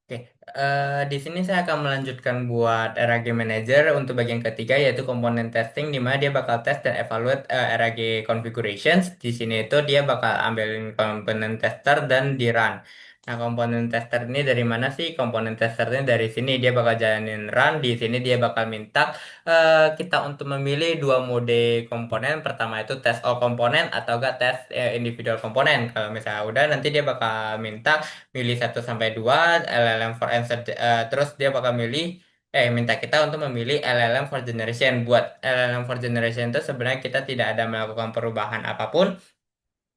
Oke, di sini saya akan melanjutkan buat RAG Manager untuk bagian ketiga yaitu komponen testing di mana dia bakal tes dan evaluate RAG configurations. Di sini itu dia bakal ambilin komponen tester dan di run. Nah, komponen tester ini dari mana sih? Komponen testernya dari sini dia bakal jalanin run. Di sini dia bakal minta kita untuk memilih dua mode komponen. Pertama itu test all komponen atau enggak tes individual komponen. Kalau misalnya udah nanti dia bakal minta milih 1 sampai 2 LLM for answer terus dia bakal minta kita untuk memilih LLM for generation. Buat LLM for generation itu sebenarnya kita tidak ada melakukan perubahan apapun.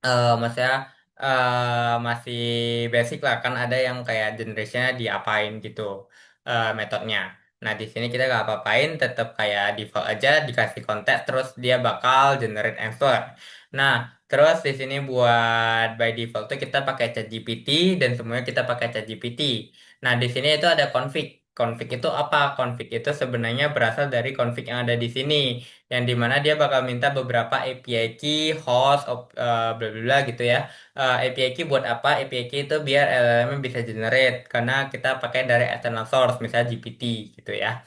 Maksudnya masih basic lah, kan ada yang kayak generationnya diapain gitu metodenya. Nah, di sini kita gak apa-apain, tetap kayak default aja, dikasih konteks terus dia bakal generate answer. Nah, terus di sini buat by default tuh kita pakai ChatGPT dan semuanya kita pakai ChatGPT. Nah, di sini itu ada config. Config itu apa? Config itu sebenarnya berasal dari config yang ada di sini, yang dimana dia bakal minta beberapa API key, host, bla bla bla gitu ya. API key buat apa? API key itu biar LLM bisa generate karena kita pakai dari external source, misalnya GPT gitu ya.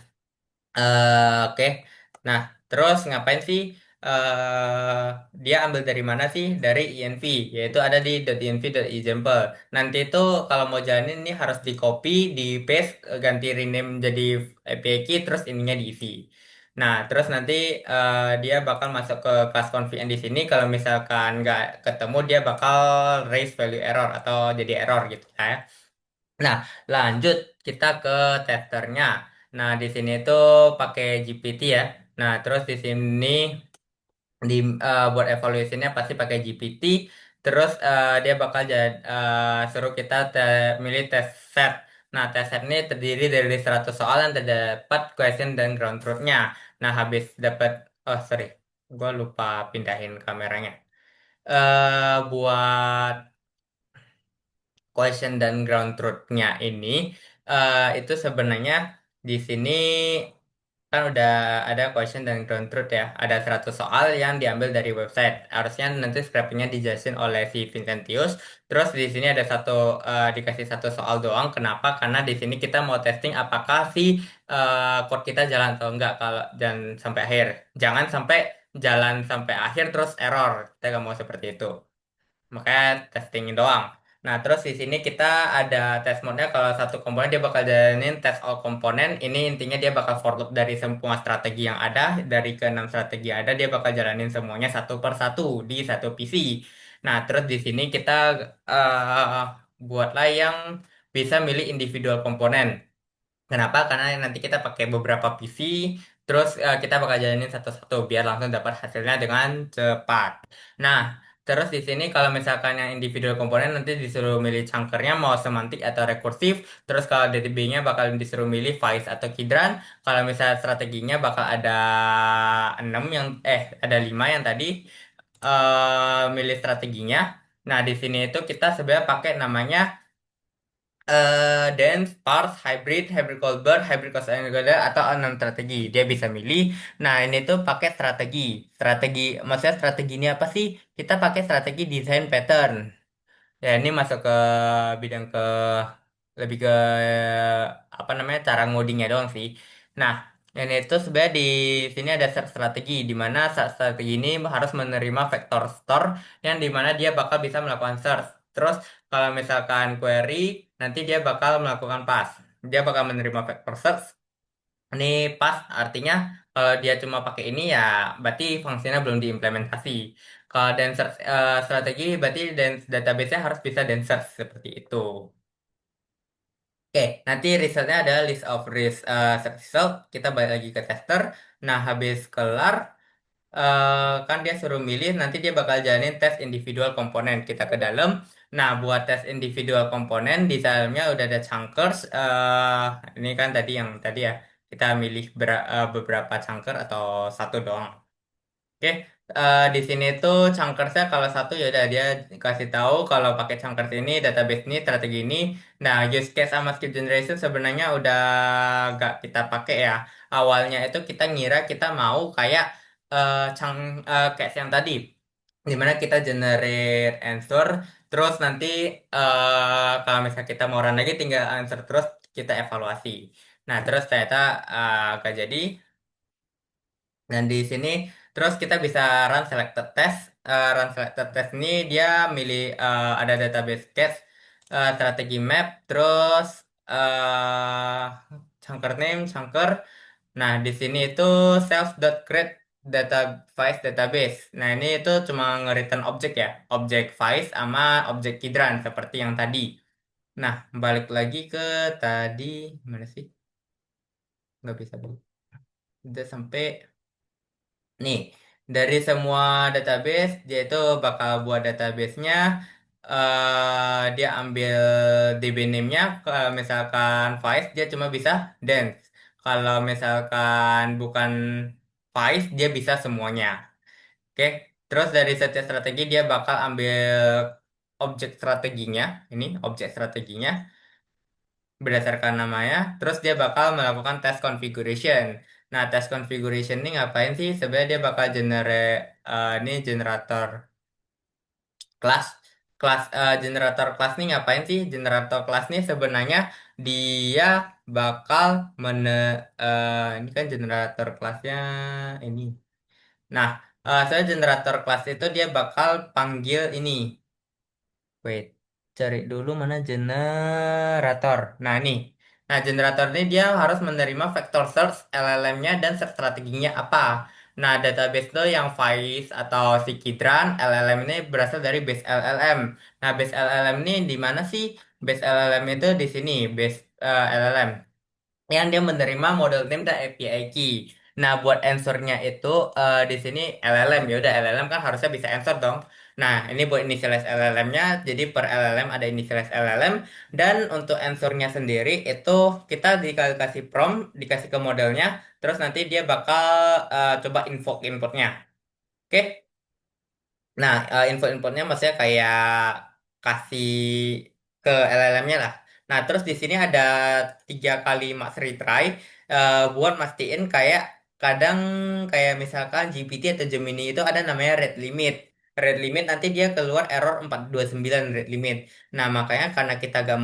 Oke. Nah, terus ngapain sih? Dia ambil dari mana sih? Dari env, yaitu ada di .env.example. Nanti itu kalau mau jalanin ini harus di copy, di paste, ganti rename jadi API key, terus ininya diisi. Nah, terus nanti dia bakal masuk ke kelas config di sini. Kalau misalkan nggak ketemu, dia bakal raise value error atau jadi error gitu ya. Nah, lanjut kita ke testernya. Nah, di sini tuh pakai GPT ya. Nah, terus di sini di buat evaluasinya pasti pakai GPT. Terus dia bakal suruh kita milih test set. Nah, test set ini terdiri dari 100 soal yang terdapat question dan ground truth-nya. Nah, habis dapat, oh sorry, gue lupa pindahin kameranya. Buat question dan ground truth-nya ini itu sebenarnya di sini kan udah ada question dan ground truth ya. Ada 100 soal yang diambil dari website. Harusnya nanti scrapingnya dijelasin oleh si Vincentius. Terus di sini ada dikasih satu soal doang. Kenapa? Karena di sini kita mau testing apakah si code kita jalan atau enggak. Kalau jangan sampai akhir. Jangan sampai jalan sampai akhir terus error. Kita nggak mau seperti itu. Makanya testing doang. Nah, terus di sini kita ada test mode-nya. Kalau satu komponen dia bakal jalanin test all komponen. Ini intinya dia bakal for loop dari semua strategi yang ada. Dari ke 6 strategi yang ada, dia bakal jalanin semuanya satu per satu di satu PC. Nah, terus di sini kita eh buatlah yang bisa milih individual komponen. Kenapa? Karena nanti kita pakai beberapa PC, terus kita bakal jalanin satu-satu biar langsung dapat hasilnya dengan cepat. Nah, terus di sini kalau misalkan yang individual komponen nanti disuruh milih chunkernya mau semantik atau rekursif, terus kalau DTB-nya bakal disuruh milih Vice atau Kidran. Kalau misalnya strateginya bakal ada 6 ada 5 yang tadi milih strateginya. Nah, di sini itu kita sebenarnya pakai namanya dance, sparse, hybrid, hybrid Colbert, hybrid Cost Angular, atau 6 strategi. Dia bisa milih. Nah, ini tuh pakai strategi. Strategi, maksudnya strategi ini apa sih? Kita pakai strategi design pattern. Ya, ini masuk ke bidang lebih ke apa namanya cara ngodingnya doang sih. Nah, ini itu sebenarnya di sini ada strategi di mana strategi ini harus menerima vector store yang di mana dia bakal bisa melakukan search. Terus kalau misalkan query nanti dia bakal melakukan pass. Dia bakal menerima vector search. Ini pass artinya kalau dia cuma pakai ini ya berarti fungsinya belum diimplementasi. Kalau dan search strategi berarti dan database-nya harus bisa dan search seperti itu. Oke, nanti resultnya ada list of search result. Kita balik lagi ke tester. Nah, habis kelar, kan dia suruh milih. Nanti dia bakal jalanin tes individual komponen. Kita ke dalam. Nah, buat tes individual komponen, di dalamnya udah ada chunkers. Ini kan tadi yang tadi ya. Kita milih beberapa chunker atau satu doang. Oke, di sini tuh chunkersnya kalau satu ya udah dia kasih tahu kalau pakai chunkers ini, database ini, strategi ini. Nah, use case sama skip generation sebenarnya udah gak kita pakai ya. Awalnya itu kita ngira kita mau kayak case yang tadi, dimana kita generate answer Terus nanti kalau misalnya kita mau run lagi tinggal answer terus kita evaluasi. Nah, terus ternyata gak jadi. Dan di sini terus kita bisa run selected test. Run selected test ini dia milih ada database cache, strategi map, terus chunker name, chunker. Nah, di sini itu self.create database database. Nah, ini itu cuma nge-return objek ya, objek Vice sama objek Kidran seperti yang tadi. Nah, balik lagi ke tadi mana sih? Nggak bisa balik. Udah sampai nih, dari semua database, dia itu bakal buat databasenya. Dia ambil DB name-nya, misalkan Vice, dia cuma bisa dance. Kalau misalkan bukan Vice, dia bisa semuanya. Oke, terus dari setiap strategi dia bakal ambil objek strateginya, ini objek strateginya berdasarkan namanya, terus dia bakal melakukan test configuration. Nah, test configuration ini ngapain sih? Sebenarnya dia bakal ini generator kelas. Generator kelas nih ngapain sih? Generator kelas nih sebenarnya dia bakal ini kan generator kelasnya ini. Nah, saya generator kelas itu dia bakal panggil ini. Wait, cari dulu mana generator. Nah, nih. Nah, generator ini dia harus menerima vector search LLM-nya dan search strateginya apa. Nah, database itu yang Vice atau Scikit-learn LLM ini berasal dari base LLM. Nah, base LLM ini di mana sih? Base LLM itu di sini, base LLM yang dia menerima model name dan API key. Nah, buat answernya itu di sini LLM ya udah LLM kan harusnya bisa answer dong. Nah, ini buat initialize LLM-nya, jadi per LLM ada initialize LLM dan untuk answernya sendiri itu kita dikasih prompt, dikasih ke modelnya, terus nanti dia bakal coba invoke inputnya. Oke. Nah, info-infonya maksudnya kayak kasih ke LLM-nya lah. Nah, terus di sini ada 3 kali max retry buat mastiin kayak kadang kayak misalkan GPT atau Gemini itu ada namanya rate limit. Rate limit nanti dia keluar error 429 rate limit. Nah, makanya karena kita gak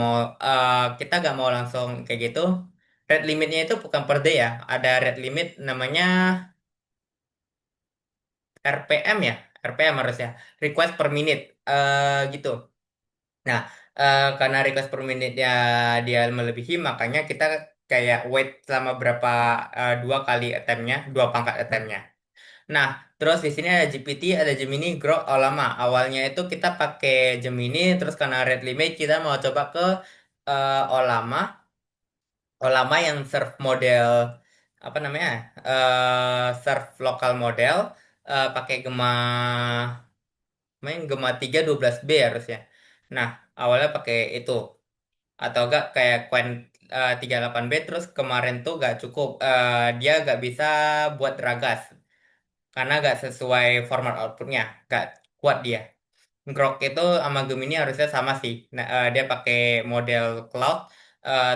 mau langsung kayak gitu, rate limitnya itu bukan per day ya. Ada rate limit namanya RPM ya, RPM harusnya request per minute gitu. Nah, karena request per minute-nya dia melebihi, makanya kita kayak wait selama berapa 2 kali attempt-nya, 2 pangkat attempt-nya. Nah, terus di sini ada GPT, ada Gemini, Grok, Olama. Awalnya itu kita pakai Gemini, terus karena rate limit kita mau coba ke Olama, Olama yang serve model apa namanya? Serve lokal model pakai Gema 3 12B harusnya. Nah, awalnya pakai itu atau enggak kayak Quen 38B terus kemarin tuh gak cukup. Dia gak bisa buat Dragas karena gak sesuai format outputnya, gak kuat dia. Grok itu sama Gemini harusnya sama sih. Nah, dia pakai model cloud.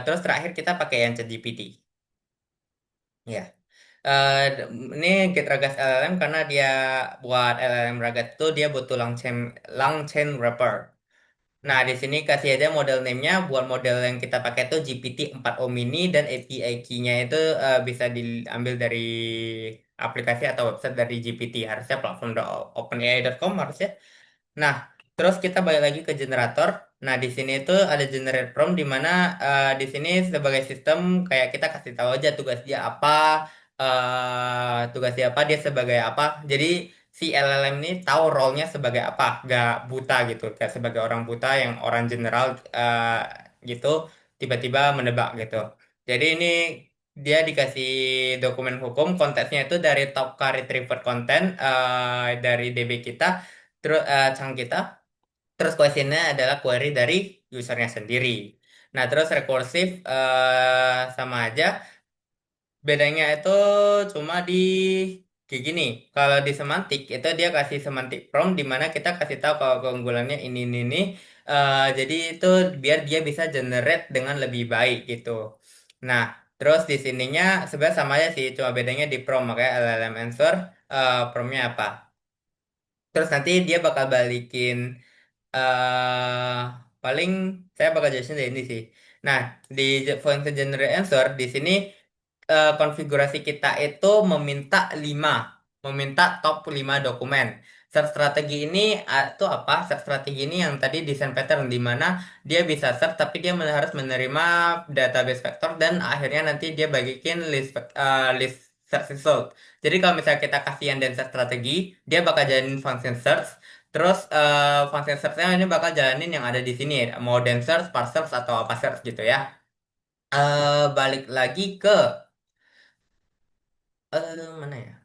Terus terakhir kita pakai yang ChatGPT. Ya. Ini Git Ragas LLM karena dia buat LLM Ragas itu dia butuh long chain wrapper. Nah, di sini kasih aja model name-nya. Buat model yang kita pakai itu GPT-4o mini dan API key-nya itu bisa diambil dari aplikasi atau website dari GPT. Harusnya platform.openai.com harusnya. Nah, terus kita balik lagi ke generator. Nah, di sini itu ada generate prompt di mana di sini sebagai sistem kayak kita kasih tahu aja tugas dia apa, tugas dia apa, dia sebagai apa. Jadi si LLM ini tahu role-nya sebagai apa, gak buta gitu, kayak sebagai orang buta yang orang general gitu tiba-tiba menebak gitu. Jadi ini dia dikasih dokumen hukum, konteksnya itu dari Topka Retriever Content dari DB kita terus sang kita terus questionnya adalah query dari usernya sendiri. Nah, terus rekursif sama aja. Bedanya itu cuma di kayak gini. Kalau di semantik itu dia kasih semantik prompt di mana kita kasih tahu kalau keunggulannya ini. Jadi itu biar dia bisa generate dengan lebih baik gitu. Nah, terus di sininya sebenarnya sama aja sih, cuma bedanya di prompt makanya LLM answer promptnya apa. Terus nanti dia bakal balikin eh paling saya bakal jelasin dari ini sih. Nah, di function generate answer di sini konfigurasi kita itu meminta top 5 dokumen. Search strategi ini itu apa? Search strategi ini yang tadi desain pattern di mana dia bisa search tapi dia harus menerima database vector dan akhirnya nanti dia bagikan list search result. Jadi kalau misalnya kita kasihan dan search strategi, dia bakal jalanin function search. Terus function search-nya ini bakal jalanin yang ada di sini, mau dense search, sparse search atau apa search gitu ya. Balik lagi ke mana ya?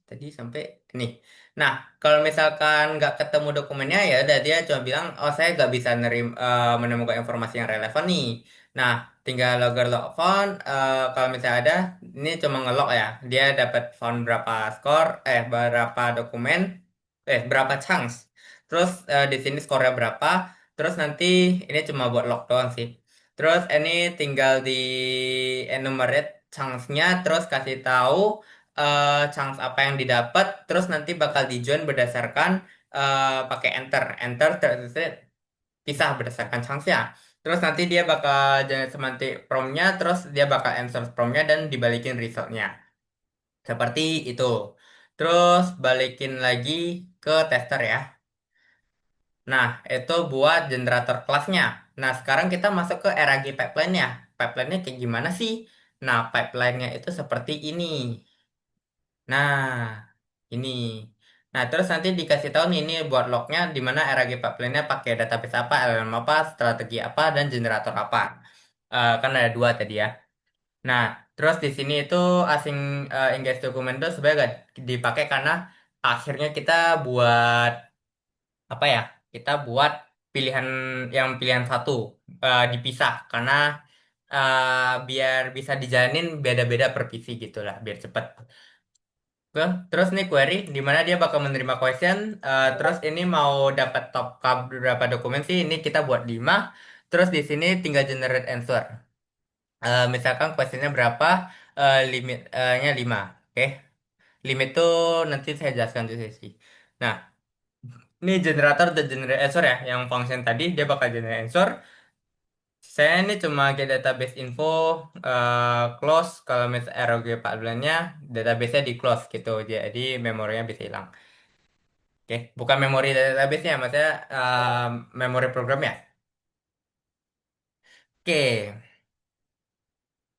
Tadi sampai nih. Nah, kalau misalkan nggak ketemu dokumennya ya udah dia cuma bilang, oh saya nggak bisa menemukan informasi yang relevan nih. Nah, tinggal logger log found. Kalau misalnya ada, ini cuma ngelog ya. Dia dapat found berapa skor, berapa dokumen, berapa chunks. Terus di sini skornya berapa. Terus nanti ini cuma buat log doang sih. Terus ini tinggal di enumerate chunks-nya, terus kasih tahu chunks apa yang didapat, terus nanti bakal di join berdasarkan pakai enter terus pisah berdasarkan chunks-nya. Terus nanti dia bakal jadi semantik prompt-nya, terus dia bakal answer prompt-nya dan dibalikin result-nya. Seperti itu. Terus balikin lagi ke tester ya. Nah, itu buat generator kelasnya. Nah, sekarang kita masuk ke RAG pipeline-nya. Pipeline-nya kayak gimana sih? Nah, pipeline-nya itu seperti ini. Nah, ini. Nah, terus nanti dikasih tahu nih ini buat lognya di mana RAG pipeline-nya pakai database apa, LLM apa, strategi apa, dan generator apa. Kan ada dua tadi ya. Nah, terus di sini itu asing ingest dokumen itu sebenarnya gak dipakai karena akhirnya kita buat apa ya? Kita buat pilihan yang pilihan satu dipisah karena biar bisa dijalanin beda-beda per PC gitu lah, biar cepet. Oke, terus nih query di mana dia bakal menerima question. Terus ini mau dapat top berapa dokumen sih? Ini kita buat 5. Terus di sini tinggal generate answer. Misalkan questionnya berapa? Limitnya 5. Oke. Limit tuh nanti saya jelaskan di sesi. Nah, ini generator the generate answer ya. Yang function tadi dia bakal generate answer. Saya ini cuma get database info close. Kalau misalnya ROG 14-nya database-nya di close gitu. Jadi memorinya bisa hilang. Oke, bukan memori database-nya, maksudnya memori programnya. Oke,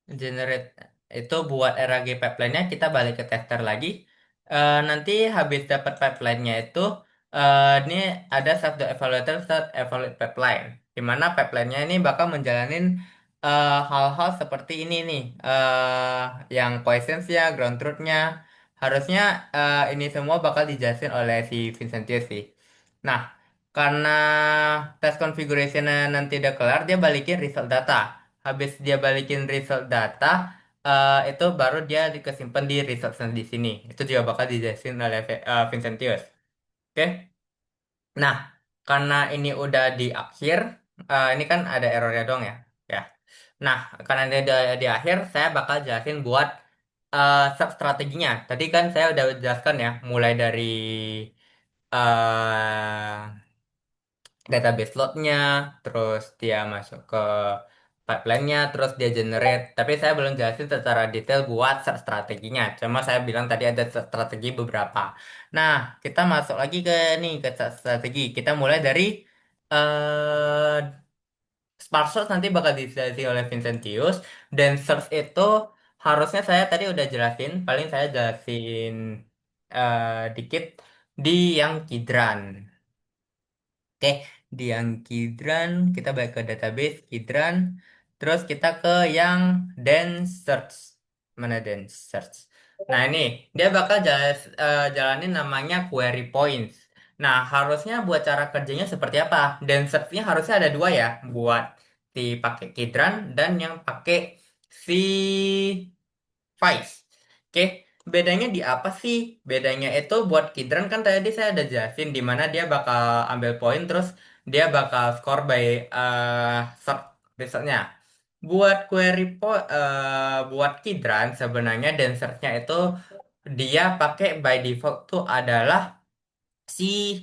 generate itu buat RAG pipeline-nya kita balik ke tester lagi. Nanti habis dapat pipeline-nya itu ini ada self-evaluator self-evaluate pipeline. Di mana pipeline-nya ini bakal menjalanin hal-hal seperti ini nih. Yang questions ya, ground truth-nya. Harusnya ini semua bakal dijelasin oleh si Vincentius sih. Nah, karena tes configuration nanti udah kelar, dia balikin result data. Habis dia balikin result data, itu baru dia kesimpan di result di sini. Itu juga bakal dijelasin oleh Vincentius. Oke. Nah, karena ini udah di akhir, ini kan ada errornya dong ya. Ya. Nah, karena ini udah di akhir, saya bakal jelasin buat sub strateginya. Tadi kan saya udah jelaskan ya, mulai dari eh database loadnya, terus dia masuk ke pipeline-nya, terus dia generate. Tapi saya belum jelasin secara detail buat strateginya. Cuma saya bilang tadi ada strategi beberapa. Nah, kita masuk lagi ke nih ke strategi. Kita mulai dari eh Spark Search nanti bakal dijelasin oleh Vincentius dan search itu harusnya saya tadi udah jelasin, paling saya jelasin dikit di yang Kidran. Oke, di yang Kidran, kita balik ke database Kidran. Terus kita ke yang Dense Search. Mana Dense Search? Nah ini, dia bakal jalanin namanya Query Points. Nah, harusnya buat cara kerjanya seperti apa? Dense Search-nya harusnya ada dua ya. Buat si pakai Kidran dan yang pakai si Vice. Oke, bedanya di apa sih? Bedanya itu buat Kidran kan tadi saya udah jelasin di mana dia bakal ambil poin terus dia bakal score by sort resultnya. Buat Kidran sebenarnya dancernya itu dia pakai by default tuh adalah si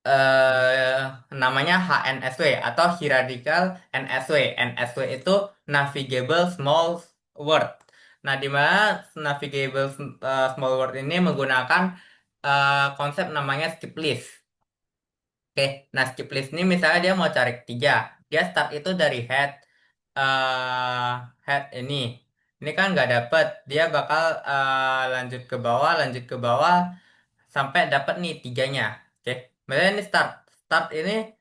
eh namanya HNSW atau Hierarchical NSW. NSW itu Navigable Small Word. Nah, di mana Navigable Small Word ini menggunakan konsep namanya skip list. Oke, nah skip list ini misalnya dia mau cari tiga, dia start itu dari eh head ini. Ini kan nggak dapet, dia bakal lanjut ke bawah, lanjut ke bawah sampai dapat nih tiganya. Oke, misalnya ini start, start ini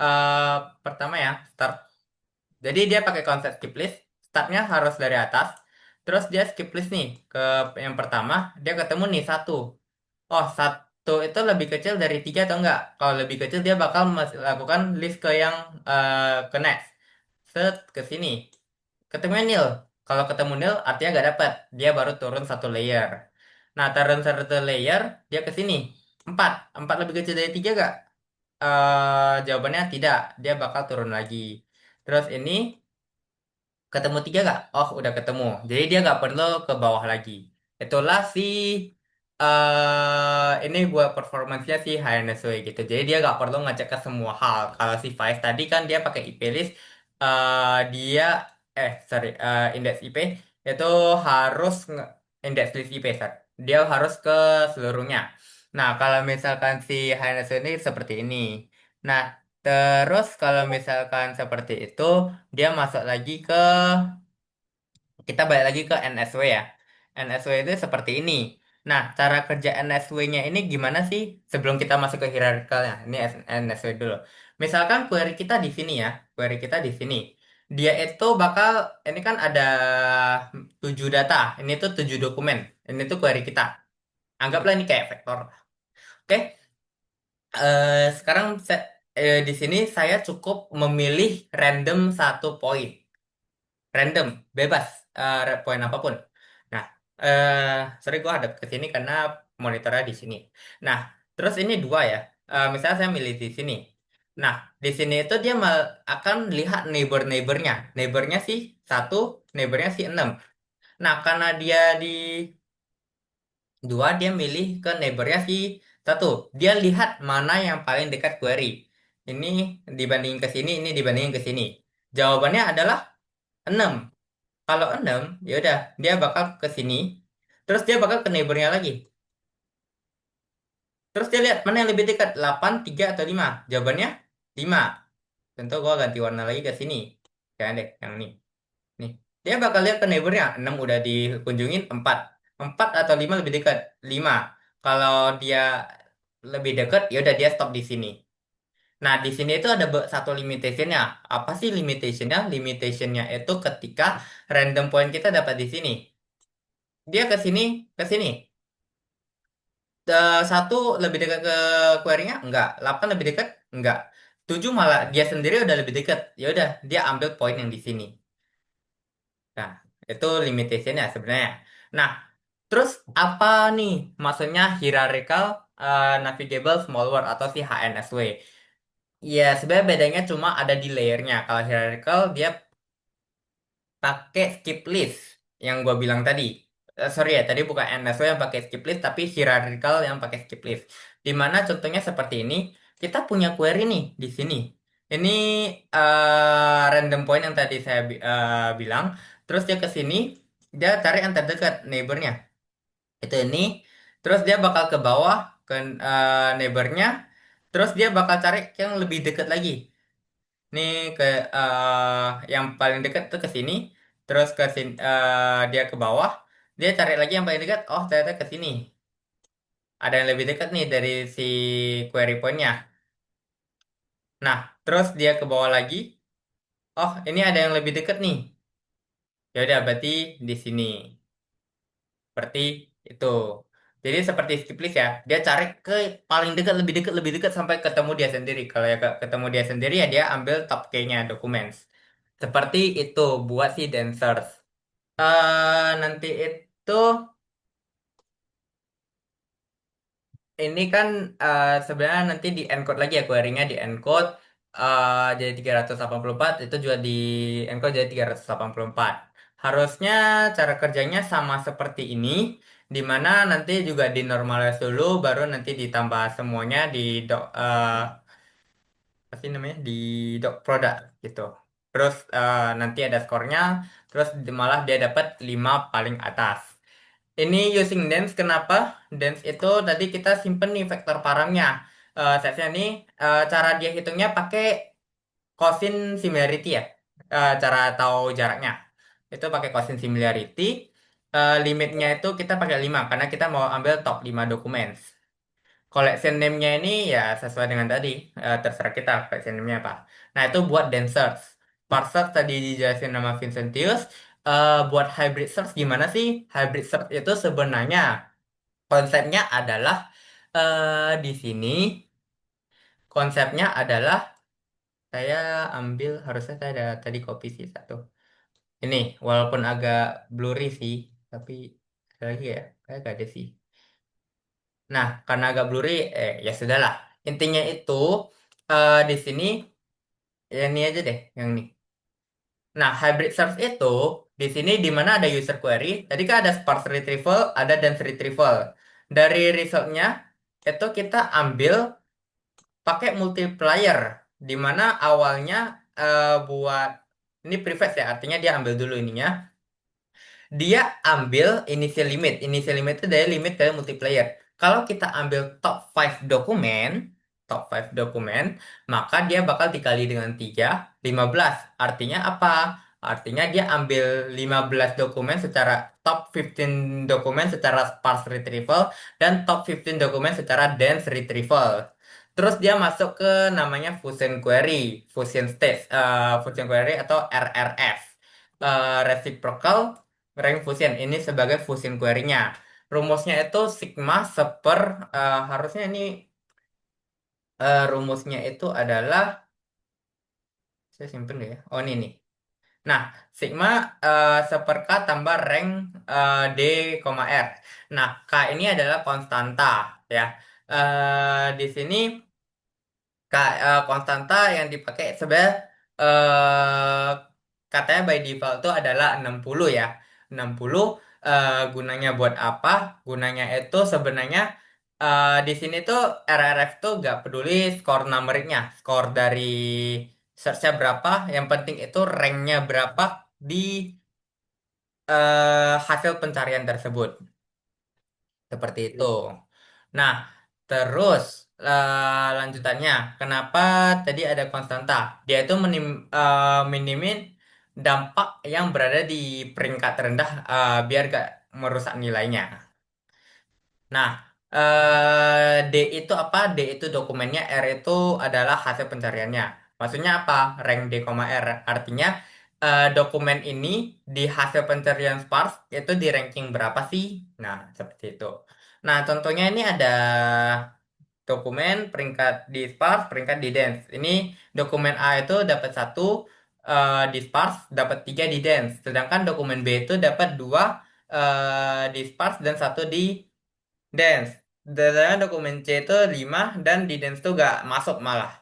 eh pertama ya, start. Jadi dia pakai konsep skip list, startnya harus dari atas, terus dia skip list nih ke yang pertama, dia ketemu nih satu. Oh, satu itu lebih kecil dari tiga atau enggak? Kalau lebih kecil dia bakal lakukan list ke yang ke next. Set ke sini. Ketemu nil. Kalau ketemu nil artinya nggak dapat. Dia baru turun satu layer. Nah, turun satu layer, dia ke sini. Empat. Empat lebih kecil dari tiga nggak? Jawabannya tidak. Dia bakal turun lagi. Terus ini ketemu tiga nggak? Oh, udah ketemu. Jadi dia nggak perlu ke bawah lagi. Itulah si ini buat performancenya si HNSW gitu. Jadi dia nggak perlu ngecek ke semua hal. Kalau si Vice tadi kan dia pakai IP list, dia sorry, indeks IP itu harus indeks list IP, sorry. Dia harus ke seluruhnya. Nah, kalau misalkan si HNSW ini seperti ini. Nah, terus kalau misalkan seperti itu, dia masuk lagi ke kita balik lagi ke NSW ya. NSW itu seperti ini. Nah, cara kerja NSW-nya ini gimana sih? Sebelum kita masuk ke hierarkikalnya, ini NSW dulu. Misalkan query kita di sini ya, query kita di sini. Dia itu bakal, ini kan ada 7 data, ini tuh 7 dokumen. Ini tuh query kita. Anggaplah ini kayak vektor. Oke, sekarang di sini saya cukup memilih random satu poin random, bebas, poin apapun. Nah, sorry gue hadap ke sini karena monitornya di sini. Nah, terus ini dua ya. Misalnya saya milih di sini. Nah, di sini itu dia akan lihat neighbor-neighbornya. Neighbornya sih satu, neighbornya sih enam. Nah, karena dia di dua, dia milih ke neighbornya sih satu. Dia lihat mana yang paling dekat query. Ini dibandingin ke sini, ini dibandingin ke sini. Jawabannya adalah 6. Kalau 6 ya udah dia bakal ke sini, terus dia bakal ke neighbornya lagi. Terus dia lihat mana yang lebih dekat, 8 3 atau 5. Jawabannya 5. Tentu gua ganti warna lagi ke sini. Jangan deh, yang ini. Nih. Dia bakal lihat ke neighbornya, 6 udah dikunjungin, 4. 4 atau 5 lebih dekat, 5. Kalau dia lebih dekat, ya udah dia stop di sini. Nah, di sini itu ada satu limitationnya. Apa sih limitationnya? Limitationnya itu ketika random point kita dapat di sini. Dia ke sini. Satu lebih dekat ke query-nya? Enggak. 8 lebih dekat? Enggak. 7 malah dia sendiri udah lebih dekat. Ya udah, dia ambil poin yang di sini. Nah, itu limitation-nya sebenarnya. Nah, terus apa nih maksudnya hierarchical navigable small word atau si HNSW? Ya, sebenarnya bedanya cuma ada di layernya. Kalau hierarchical dia pakai skip list yang gue bilang tadi. Sorry ya, tadi bukan NSW yang pakai skip list, tapi hierarchical yang pakai skip list. Dimana contohnya seperti ini, kita punya query nih di sini. Ini random point yang tadi saya bilang. Terus dia ke sini, dia cari yang terdekat neighbornya. Itu ini. Terus dia bakal ke bawah ke neighbornya. Terus dia bakal cari yang lebih dekat lagi. Nih ke yang paling dekat tuh ke sini, terus ke sini dia ke bawah, dia cari lagi yang paling dekat. Oh ternyata ke sini. Ada yang lebih dekat nih dari si query point-nya. Nah, terus dia ke bawah lagi. Oh ini ada yang lebih dekat nih. Ya udah berarti di sini. Seperti itu. Jadi seperti skip list ya. Dia cari ke paling dekat, lebih dekat sampai ketemu dia sendiri. Kalau ya ketemu dia sendiri ya dia ambil top K-nya documents. Seperti itu buat si dancers. Nanti itu ini kan sebenarnya nanti di encode lagi ya query-nya di encode jadi 384 itu juga di encode jadi 384. Harusnya cara kerjanya sama seperti ini. di mana nanti juga dinormalize dulu, baru nanti ditambah semuanya di apa sih namanya di dok produk gitu. Terus nanti ada skornya, terus malah dia dapat 5 paling atas. Ini using dance, kenapa? Dance itu tadi kita simpen nih vektor parangnya. Setnya nih, cara dia hitungnya pakai cosine similarity ya. Cara tahu jaraknya. Itu pakai cosine similarity. Limitnya itu kita pakai 5 karena kita mau ambil top 5 dokumen. Collection name-nya ini ya sesuai dengan tadi, terserah kita collection name-nya apa. Nah, itu buat dancers. Parser tadi dijelasin nama Vincentius. Buat hybrid search gimana sih? Hybrid search itu sebenarnya konsepnya adalah di sini konsepnya adalah saya ambil harusnya saya ada tadi copy sih satu. Ini walaupun agak blurry sih, tapi ada lagi ya, kayak gak ada sih. Nah, karena agak blurry, ya sudahlah. Intinya itu di sini ya ini aja deh, yang ini. Nah, hybrid search itu di sini di mana ada user query. Tadi kan ada sparse retrieval, ada dense retrieval. Dari resultnya itu kita ambil pakai multiplier, di mana awalnya buat ini preface ya, artinya dia ambil dulu ininya. Dia ambil initial limit. Initial limit itu dari limit dari multiplayer. Kalau kita ambil top 5 dokumen, maka dia bakal dikali dengan 3 15. Artinya apa? Artinya dia ambil 15 dokumen secara top 15 dokumen secara sparse retrieval dan top 15 dokumen secara dense retrieval. Terus dia masuk ke namanya fusion query, fusion query atau RRF, reciprocal rank fusion ini sebagai fusion query-nya. Rumusnya itu sigma seper harusnya ini rumusnya itu adalah saya simpen dulu ya. Oh ini nih. Nah, sigma seper K tambah rank D, R. Nah, K ini adalah konstanta ya. Di sini konstanta yang dipakai sebenarnya eh, katanya by default itu adalah 60 ya. 60 gunanya buat apa? Gunanya itu sebenarnya di sini tuh RRF tuh gak peduli skor numeriknya, skor dari search-nya berapa, yang penting itu rank-nya berapa di hasil pencarian tersebut. Seperti itu. Nah, terus lanjutannya, kenapa tadi ada konstanta? Dia itu minimin dampak yang berada di peringkat rendah biar gak merusak nilainya. Nah, D itu apa? D itu dokumennya, R itu adalah hasil pencariannya. Maksudnya apa? Rank D, R. Artinya dokumen ini di hasil pencarian sparse itu di ranking berapa sih? Nah, seperti itu. Nah, contohnya ini ada dokumen peringkat di sparse, peringkat di dense. Ini dokumen A itu dapat satu di sparse, dapat tiga di dense. Sedangkan dokumen B itu dapat dua di sparse dan satu di dance. Datanya dokumen C itu 5 dan di dance tuh gak masuk malah.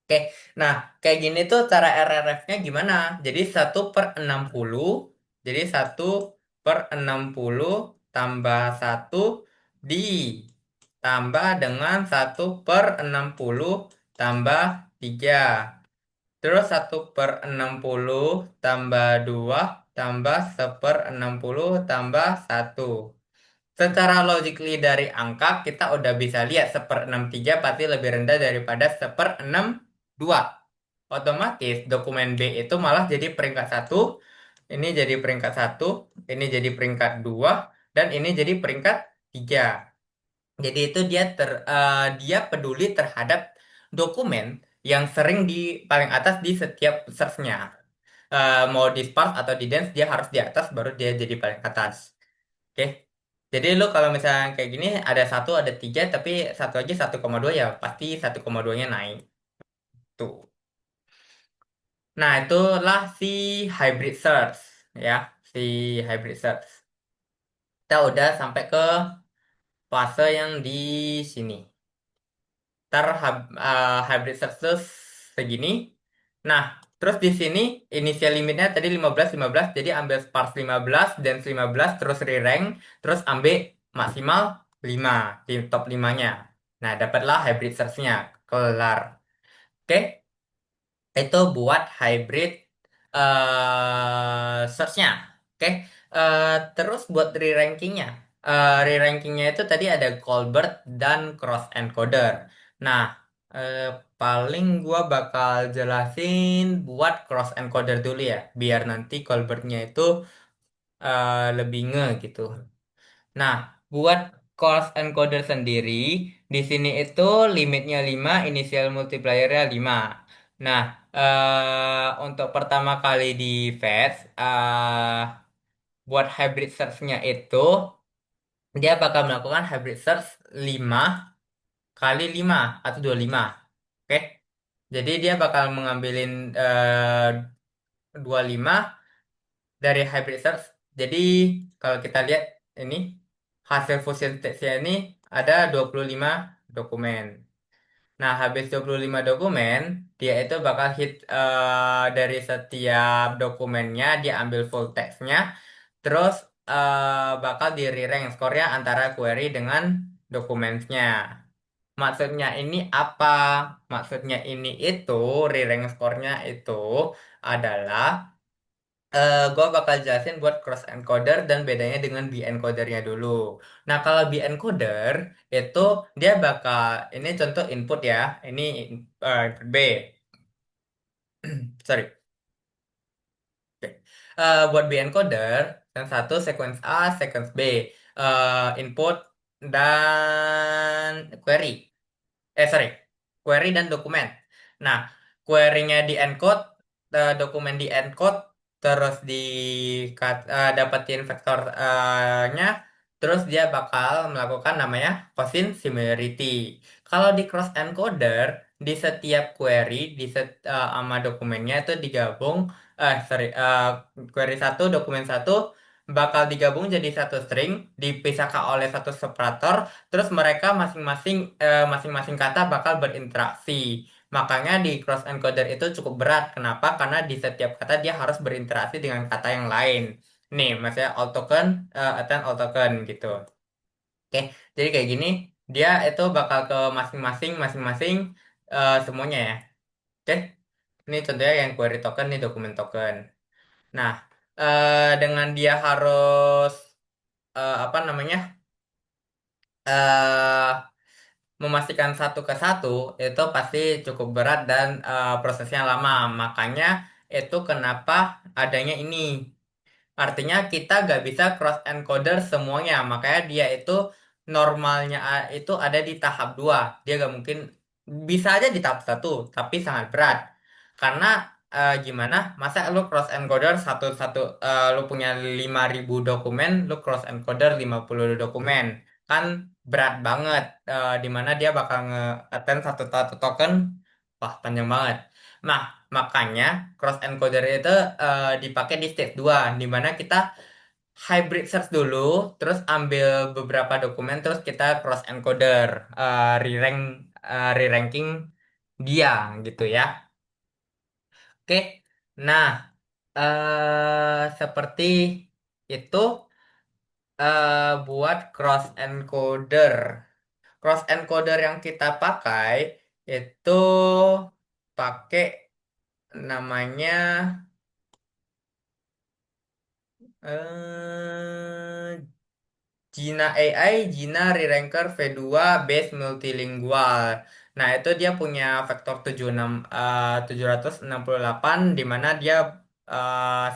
Oke, nah kayak gini tuh cara RRF-nya gimana? Jadi 1/60. Jadi 1/60 tambah satu ditambah dengan 1/60 tambah 3. Terus 1/60 tambah 2 tambah 1/60 tambah satu. Secara logically dari angka kita udah bisa lihat 1/63 pasti lebih rendah daripada 1/62. Otomatis dokumen B itu malah jadi peringkat satu, ini jadi peringkat satu, ini jadi peringkat dua, dan ini jadi peringkat tiga. Jadi itu dia peduli terhadap dokumen yang sering di paling atas di setiap search-nya. Mau di sparse atau di dense dia harus di atas baru dia jadi paling atas. Oke. Jadi lu kalau misalnya kayak gini ada satu ada tiga tapi satu aja 1,2 ya pasti 1,2-nya naik tuh. Nah itulah si hybrid search ya si hybrid search. Kita udah sampai ke fase yang di sini. Hybrid search tuh segini. Nah Terus di sini initial limitnya tadi 15 15, jadi ambil sparse 15 dan 15 terus re-rank, terus ambil maksimal 5 di top 5-nya. Nah, dapatlah hybrid search-nya. Kelar. Oke, itu buat hybrid search-nya. Oke, terus buat re-rankingnya. Re-rankingnya itu tadi ada Colbert dan cross encoder. Nah, eh, paling gua bakal jelasin buat cross encoder dulu ya, biar nanti Colbertnya itu lebih nge gitu. Nah, buat cost encoder sendiri, di sini itu limitnya 5, initial multipliernya 5. Nah, untuk pertama kali di fetch, buat hybrid search-nya itu, dia bakal melakukan hybrid search 5 kali 5 atau 25. Oke? Jadi dia bakal mengambilin 25 dari hybrid search. Jadi kalau kita lihat ini hasil fusion teksnya ini ada 25 dokumen. Nah, habis 25 dokumen, dia itu bakal hit dari setiap dokumennya dia ambil full text-nya, terus bakal di re-rank skornya antara query dengan dokumennya. Maksudnya ini apa? Maksudnya ini itu re-rank skornya itu adalah gue bakal jelasin buat cross encoder dan bedanya dengan B encodernya dulu. Nah, kalau B encoder itu dia bakal ini contoh input ya. Ini input B. Sorry. Oke. Buat B encoder yang satu sequence A, sequence B. Input dan query. Sorry, query dan dokumen. Nah, query-nya di encode, dokumen di encode, terus dapetin vektornya, terus dia bakal melakukan namanya Cosin similarity. Kalau di cross encoder, di setiap query, sama dokumennya itu digabung, sorry, query satu, dokumen satu, bakal digabung jadi satu string, dipisahkan oleh satu separator. Terus mereka masing-masing kata bakal berinteraksi. Makanya di cross encoder itu cukup berat. Kenapa? Karena di setiap kata dia harus berinteraksi dengan kata yang lain. Nih, maksudnya all token, attend all token gitu. Oke, jadi kayak gini, dia itu bakal ke masing-masing semuanya ya. Oke, ini contohnya yang query token, nih dokumen token. Nah, dengan dia harus apa namanya? eh memastikan satu ke satu itu pasti cukup berat dan prosesnya lama. Makanya itu kenapa adanya ini. Artinya kita gak bisa cross encoder semuanya. Makanya dia itu normalnya itu ada di tahap 2. Dia gak mungkin bisa aja di tahap 1, tapi sangat berat. Karena gimana? Masa lu cross encoder satu-satu lu punya 5.000 dokumen, lu cross encoder 50 dokumen. Kan berat banget dimana dia bakal nge-attend satu token. Wah, panjang banget. Nah, makanya cross encoder itu dipakai di stage 2 di mana kita hybrid search dulu, terus ambil beberapa dokumen, terus kita cross encoder, re-rank, re-ranking dia gitu ya. Oke, nah seperti itu buat cross encoder. Cross encoder yang kita pakai itu pakai namanya eh Gina AI, Gina Re-ranker V2 Base Multilingual. Nah, itu dia punya vektor 768 di mana dia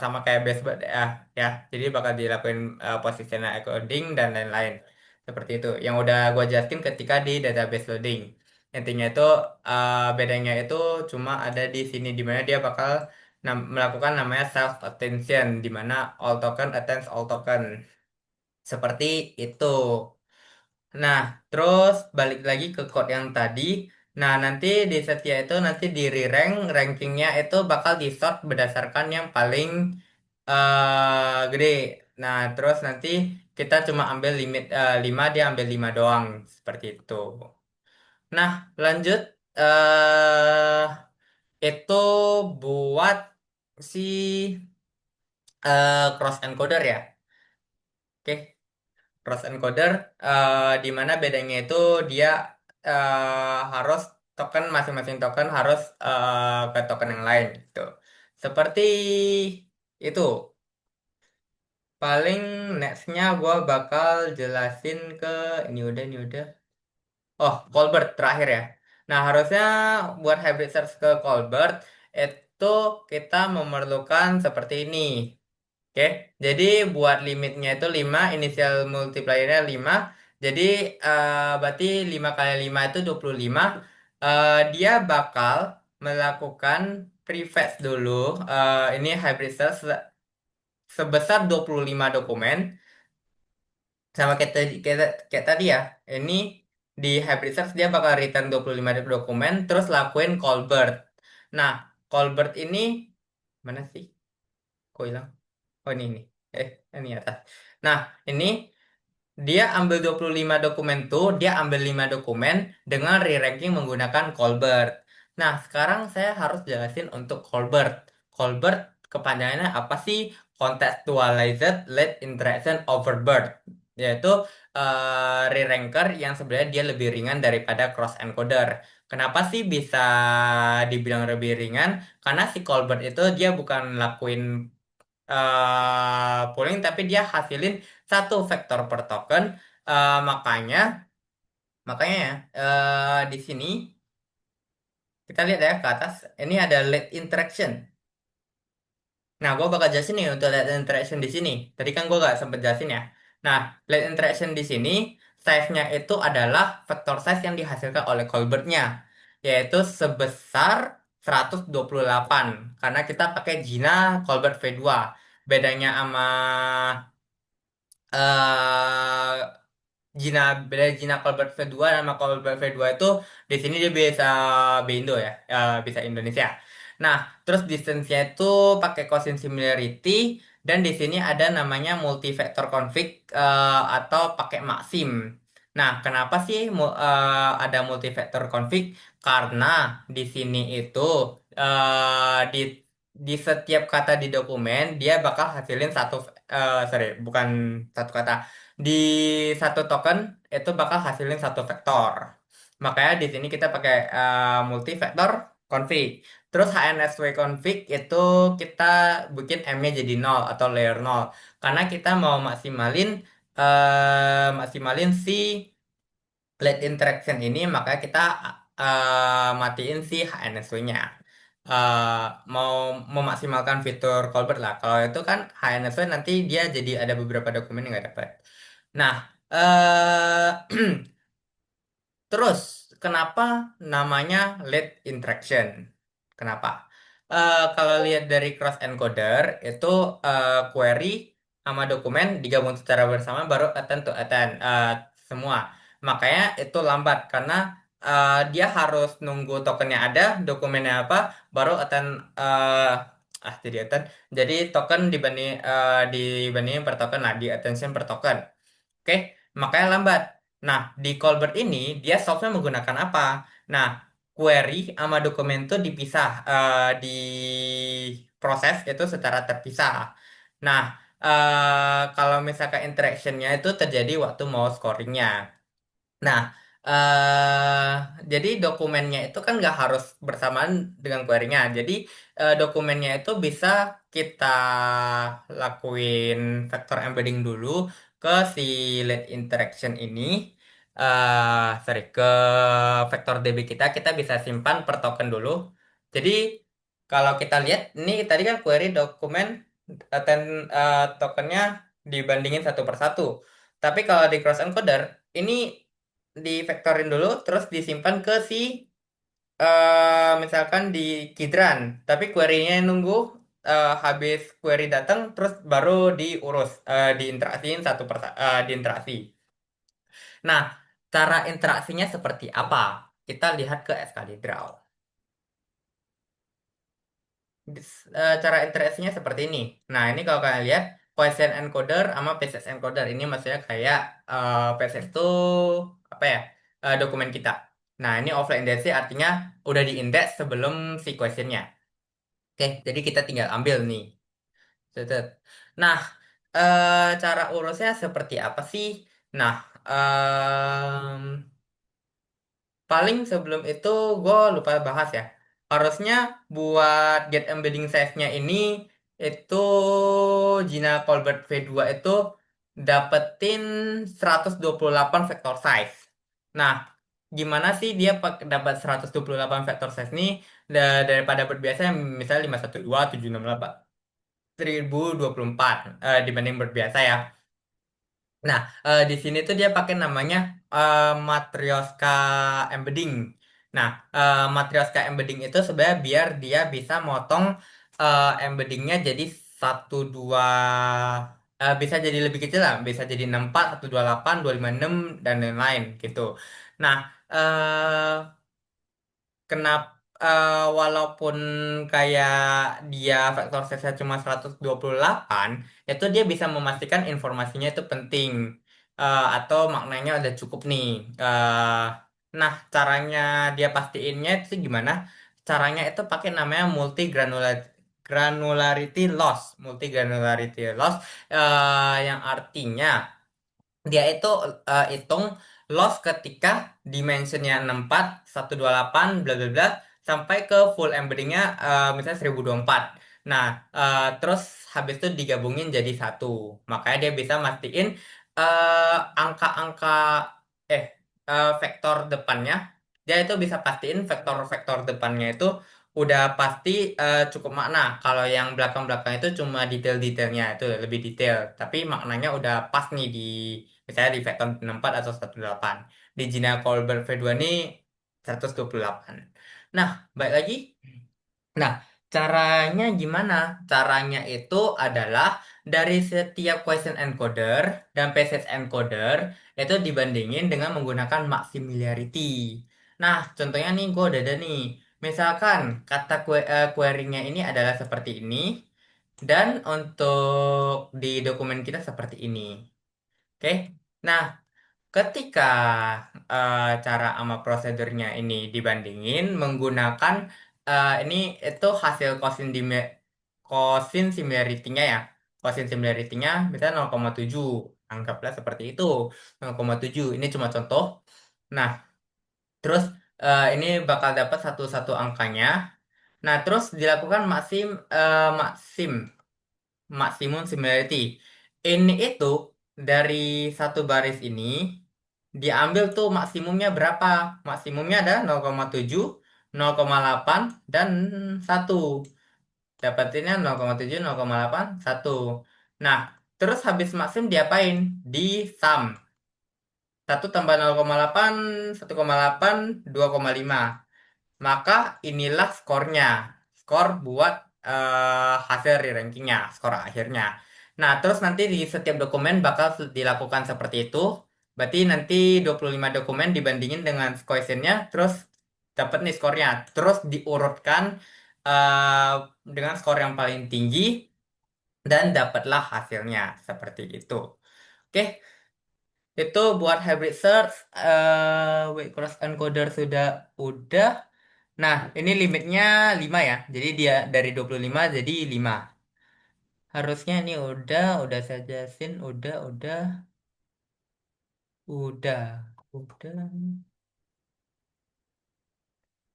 sama kayak base ya. Jadi bakal dilakuin positional encoding dan lain-lain. Seperti itu. Yang udah gua jelasin ketika di database loading. Intinya itu bedanya itu cuma ada di sini di mana dia bakal melakukan namanya self attention di mana all token attends all token. Seperti itu. Nah, terus balik lagi ke code yang tadi. Nah, nanti di setia itu nanti di re-rank, rankingnya itu bakal di-sort berdasarkan yang paling gede. Nah, terus nanti kita cuma ambil limit 5, dia ambil 5 doang. Seperti itu. Nah, lanjut. itu buat si cross encoder ya. Oke, cross encoder di mana bedanya itu dia harus token masing-masing token harus ke token yang lain gitu. Seperti itu. Paling nextnya gue bakal jelasin ke ini udah. Oh, Colbert terakhir ya. Nah, harusnya buat hybrid search ke Colbert itu kita memerlukan seperti ini. Oke, jadi buat limitnya itu 5, initial multipliernya 5. Jadi berarti 5 kali 5 itu 25. Dia bakal melakukan prefetch dulu. Ini hybrid search sebesar 25 dokumen. Sama kayak tadi ya. Ini di hybrid search dia bakal return 25 dokumen terus lakuin Colbert. Nah, Colbert ini mana sih? Kok hilang? Oh ini. Eh, ini atas. Nah, ini dia ambil 25 dokumen tuh, dia ambil 5 dokumen dengan re-ranking menggunakan Colbert. Nah, sekarang saya harus jelasin untuk Colbert. Colbert kepanjangannya apa sih? Contextualized Late Interaction Overbird. Yaitu re-ranker yang sebenarnya dia lebih ringan daripada cross encoder. Kenapa sih bisa dibilang lebih ringan? Karena si Colbert itu dia bukan lakuin pooling tapi dia hasilin satu vektor per token. Makanya makanya ya di sini kita lihat ya ke atas ini ada late interaction. Nah, gue bakal jelasin nih untuk late interaction di sini. Tadi kan gue gak sempet jelasin ya. Nah, late interaction di sini size-nya itu adalah vektor size yang dihasilkan oleh Colbert-nya, yaitu sebesar 128 karena kita pakai Gina Colbert V2. Bedanya sama eh Gina beda Gina Colbert V2 sama Colbert V2 itu di sini dia bisa Indo ya, bisa Indonesia. Nah, terus distance-nya itu pakai cosine similarity dan di sini ada namanya multi-vector config atau pakai maksim. Nah, kenapa sih ada multi-vector config? Karena di sini itu di setiap kata di dokumen dia bakal hasilin satu sorry bukan satu kata di satu token itu bakal hasilin satu vektor. Makanya di sini kita pakai multi vector config. Terus HNSW config itu kita bikin M-nya jadi nol atau layer nol karena kita mau maksimalin si late interaction ini makanya kita matiin si HNSW-nya. Mau memaksimalkan fitur Colbert lah. Kalau itu kan HNSW nanti dia jadi ada beberapa dokumen yang nggak dapat. Nah, terus kenapa namanya late interaction? Kenapa? Kalau lihat dari cross encoder itu query sama dokumen digabung secara bersama baru attend to attend semua. Makanya itu lambat karena dia harus nunggu tokennya ada, dokumennya apa, baru attend jadi attend. Jadi token dibanding per token lah, di attention per token. Oke, makanya lambat. Nah, di Colbert ini dia solve-nya menggunakan apa? Nah, query sama dokumen itu dipisah, di proses itu secara terpisah. Nah, kalau misalkan interaction-nya itu terjadi waktu mau scoringnya. Nah, eh jadi dokumennya itu kan nggak harus bersamaan dengan query-nya. Jadi dokumennya itu bisa kita lakuin vector embedding dulu ke si lead interaction ini. Sorry, ke vektor DB kita bisa simpan per token dulu. Jadi kalau kita lihat ini tadi kan query dokumen tokennya dibandingin satu per satu. Tapi kalau di cross encoder ini difaktorin dulu terus disimpan ke si misalkan di Kidran tapi query-nya nunggu habis query datang terus baru diurus diinteraksiin diinteraksi. Nah, cara interaksinya seperti apa? Kita lihat ke SKD Draw. Cara interaksinya seperti ini. Nah, ini kalau kalian lihat Poisson encoder sama PCS encoder ini maksudnya kayak PCS itu apa ya? Dokumen kita. Nah, ini offline indexing artinya udah diindeks sebelum si questionnya. Oke, jadi kita tinggal ambil nih. Tetet. Nah, cara urusnya seperti apa sih? Nah, paling sebelum itu gue lupa bahas ya. Harusnya buat get embedding size-nya ini itu Gina Colbert V2 itu dapetin 128 vector size. Nah, gimana sih dia dapat 128 vector size ini daripada berbiasa yang misalnya 512, 768, 1024 dibanding berbiasa ya. Nah, di sini tuh dia pakai namanya Matryoshka embedding. Nah, Matryoshka embedding itu sebenarnya biar dia bisa motong embeddingnya jadi satu dua bisa jadi lebih kecil lah, bisa jadi 64, 128, 256 dan lain-lain gitu. Nah, kenapa walaupun kayak dia faktor size cuma 128 itu dia bisa memastikan informasinya itu penting. Atau maknanya udah cukup nih. Nah, caranya dia pastiinnya itu gimana? Caranya itu pakai namanya granularity loss. Multi granularity loss yang artinya dia itu hitung loss ketika dimensionnya 64, 128, bla bla bla sampai ke full embeddingnya misalnya 1024. Nah, terus habis itu digabungin jadi satu. Makanya dia bisa mastiin angka-angka eh vektor depannya. Dia itu bisa pastiin vektor-vektor depannya itu udah pasti cukup makna. Kalau yang belakang-belakang itu cuma detail-detailnya itu lebih detail. Tapi maknanya udah pas nih di misalnya di vektor 64 atau 128. Di Gina Colbert V2 ini 128. Nah, baik lagi. Nah, caranya gimana? Caranya itu adalah dari setiap question encoder dan passage encoder itu dibandingin dengan menggunakan maximilarity. Nah, contohnya nih gue udah ada nih. Misalkan kata query-nya ini adalah seperti ini dan untuk di dokumen kita seperti ini. Oke. Nah, ketika cara sama prosedurnya ini dibandingin menggunakan ini itu hasil Cosin similarity-nya ya. Cosin similarity-nya misalnya 0,7. Anggaplah seperti itu. 0,7. Ini cuma contoh. Nah, terus ini bakal dapat satu-satu angkanya. Nah, terus dilakukan maksimum similarity. Ini itu dari satu baris ini diambil tuh maksimumnya berapa? Maksimumnya ada 0,7, 0,8, dan 1. Dapatinnya 0,7, 0,8, 1. Nah, terus habis maksim diapain? Di sum. 1 tambah 0,8, 1,8, 2,5. Maka inilah skornya. Skor buat hasil re-rankingnya, skor akhirnya. Nah, terus nanti di setiap dokumen bakal dilakukan seperti itu. Berarti nanti 25 dokumen dibandingin dengan quotient-nya, terus dapat nih skornya. Terus diurutkan eh, dengan skor yang paling tinggi dan dapatlah hasilnya seperti itu. Oke, itu buat hybrid search. Weight cross encoder udah. Nah, ini limitnya 5 ya. Jadi dia dari 25 jadi 5. Harusnya ini udah saya jelasin, udah.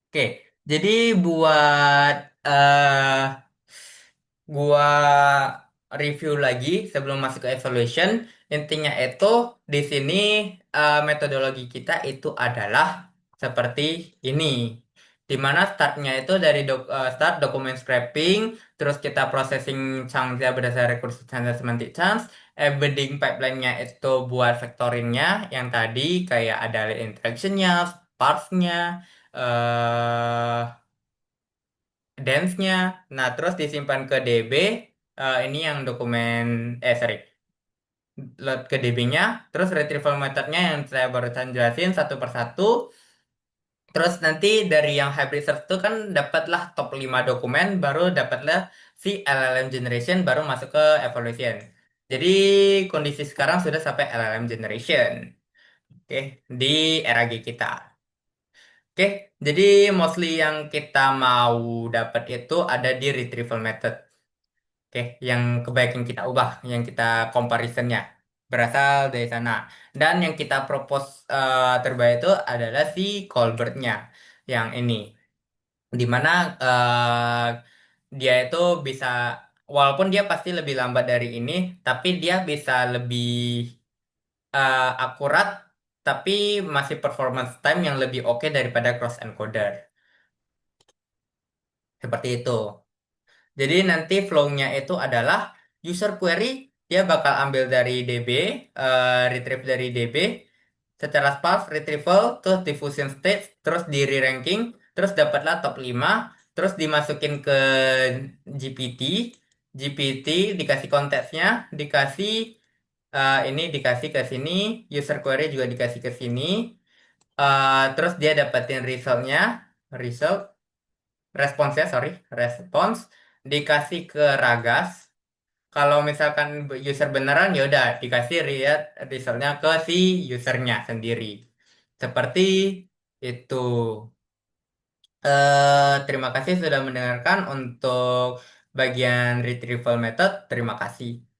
Oke, jadi buat gua review lagi sebelum masuk ke evaluation, intinya itu di sini metodologi kita itu adalah seperti ini. Di mana startnya itu dari start dokumen scraping, terus kita processing chunk-nya berdasarkan recursive chance dan semantic chance, embedding pipeline-nya itu buat vectoring-nya yang tadi kayak ada interaction-nya, parse-nya, eh dance-nya. Nah, terus disimpan ke DB. Ini yang dokumen, sorry, load ke DB-nya. Terus retrieval methodnya yang saya barusan jelasin satu persatu. Terus nanti dari yang hybrid search itu kan dapatlah top 5 dokumen, baru dapatlah si LLM generation, baru masuk ke evaluation. Jadi kondisi sekarang sudah sampai LLM generation. Oke, di RAG kita. Oke, jadi mostly yang kita mau dapat itu ada di retrieval method. Oke, yang kebaikan kita ubah, yang kita comparisonnya berasal dari sana. Dan yang kita propose terbaik itu adalah si Colbert-nya, yang ini, di mana dia itu bisa, walaupun dia pasti lebih lambat dari ini, tapi dia bisa lebih akurat, tapi masih performance time yang lebih oke daripada cross encoder. Seperti itu. Jadi nanti flow-nya itu adalah user query, dia bakal ambil dari DB, retrieve dari DB, secara sparse, retrieval, terus diffusion state, terus di re-ranking, terus dapatlah top 5, terus dimasukin ke GPT, GPT dikasih konteksnya, dikasih ini dikasih ke sini, user query juga dikasih ke sini, terus dia dapetin resultnya, result, responsnya, sorry, respons, dikasih ke Ragas. Kalau misalkan user beneran ya udah dikasih lihat resultnya ke si usernya sendiri. Seperti itu. Terima kasih sudah mendengarkan untuk bagian retrieval method. Terima kasih.